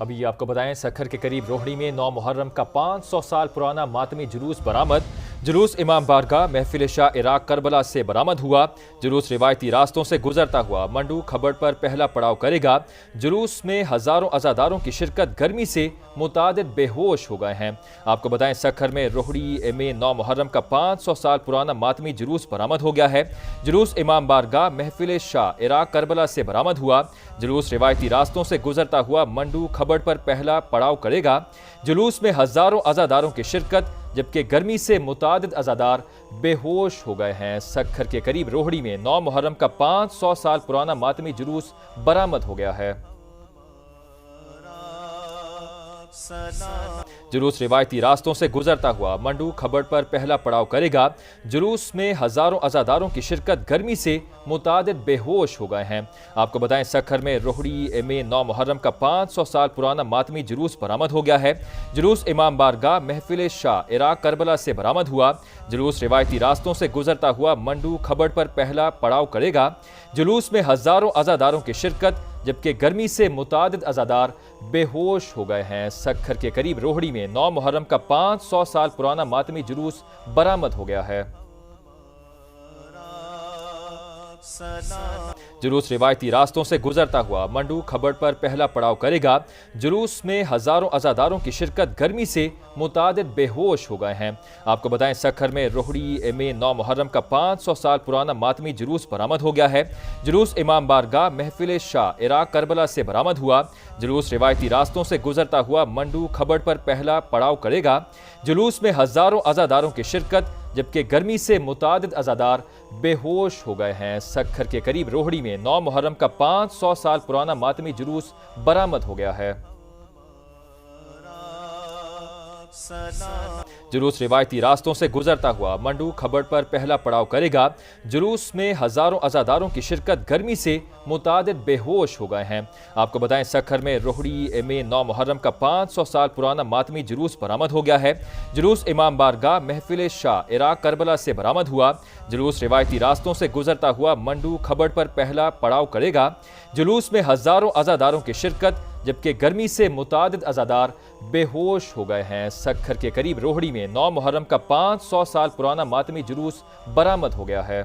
अभी आपको बताएं, सक्खर के करीब रोहड़ी में 9 मुहर्रम का 500 साल पुराना मातमी जुलूस बरामद। जुलूस इमाम बारगाह महफिल शाह इराक करबला से बरामद हुआ। जुलूस रिवायती रास्तों से गुजरता हुआ मंडू खबड़ पर पहला पड़ाव करेगा। जुलूस में हजारों अज़ादारों की शिरकत गर्मी से मुतादिद बेहोश हो गए हैं। आपको बताएं, सक्खर में रोहड़ी में 9 मुहर्रम का 500 साल पुराना मातमी जुलूस बरामद हो गया है। जुलूस इमाम बारगाह महफिल शाह इराक करबला से बरामद हुआ। जुलूस रिवायती रास्तों से गुजरता हुआ मंडू खबड़ पर पहला पड़ाव करेगा। जुलूस में हजारों अज़ादारों की शिरकत, जबकि गर्मी से मुतादिद अज़ादार बेहोश हो गए हैं। सक्खर के करीब रोहड़ी में 9 मुहर्रम का 500 साल पुराना मातमी जुलूस बरामद हो गया है। जुलूस रिवायती रास्तों से गुजरता हुआ मंडू खबड़ पर पहला पड़ाव करेगा। जुलूस में हजारों अज़ादारों की शिरकत गर्मी से मुतादिद बेहोश हो गए हैं। आपको बताएं, सक्खर में रोहड़ी में 9 मुहर्रम का 500 साल पुराना मातमी जुलूस बरामद हो गया है। जुलूस इमाम बारगाह महफिल शाह इराक करबला से बरामद हुआ। जुलूस रिवायती रास्तों से गुजरता हुआ मंडू खबड़ पर पहला पड़ाव करेगा। जुलूस में हजारों अज़ादारों की शिरकत, जबकि गर्मी से मुतादिद अज़ादार बेहोश हो गए हैं। सक्खर के करीब रोहड़ी में 9 मुहर्रम का 500 साल पुराना मातमी जुलूस बरामद हो गया है। जुलूस रिवायती रास्तों से गुजरता हुआ मंडू खबड़ पर पहला पड़ाव करेगा। जुलूस में हजारों अज़ादारों की शिरकत गर्मी से मुतादिद बेहोश हो गए हैं। आपको बताएं, सक्खर में रोहड़ी में 9 मुहर्रम का 500 साल पुराना मातमी जुलूस बरामद हो गया है। जुलूस इमाम बारगाह महफिल शाह इराक करबला से बरामद हुआ। जुलूस रिवायती रास्तों से गुजरता हुआ मंडू खबड़ पर पहला पड़ाव करेगा। जुलूस में हजारों अज़ादारों की शिरकत, जबकि गर्मी से मुतादिद अज़ादार बेहोश हो गए हैं। सक्खर के करीब रोहड़ी में 9 मुहर्रम का 500 साल पुराना मातमी जुलूस बरामद हो गया है। जुलूस रिवायती रास्तों से गुजरता हुआ मंडू खबड़ पर पहला पड़ाव करेगा। जुलूस में हजारों अज़ादारों की शिरकत गर्मी से मुतादिद बेहोश हो गए हैं। आपको बताएं, सक्खर में रोहड़ी में 9 मुहर्रम का 500 साल पुराना मातमी जुलूस बरामद हो गया है। जुलूस इमाम बारगाह महफिल शाह इराक करबला से बरामद हुआ। जुलूस रिवायती रास्तों से गुजरता हुआ मंडू खबड़ पर पहला पड़ाव करेगा। जुलूस में हजारों अज़ादारों की शिरकत, जबकि गर्मी से मुतादिद अज़ादार बेहोश हो गए हैं। सक्खर के करीब रोहड़ी में 9 मुहर्रम का 500 साल पुराना मातमी जुलूस बरामद हो गया है।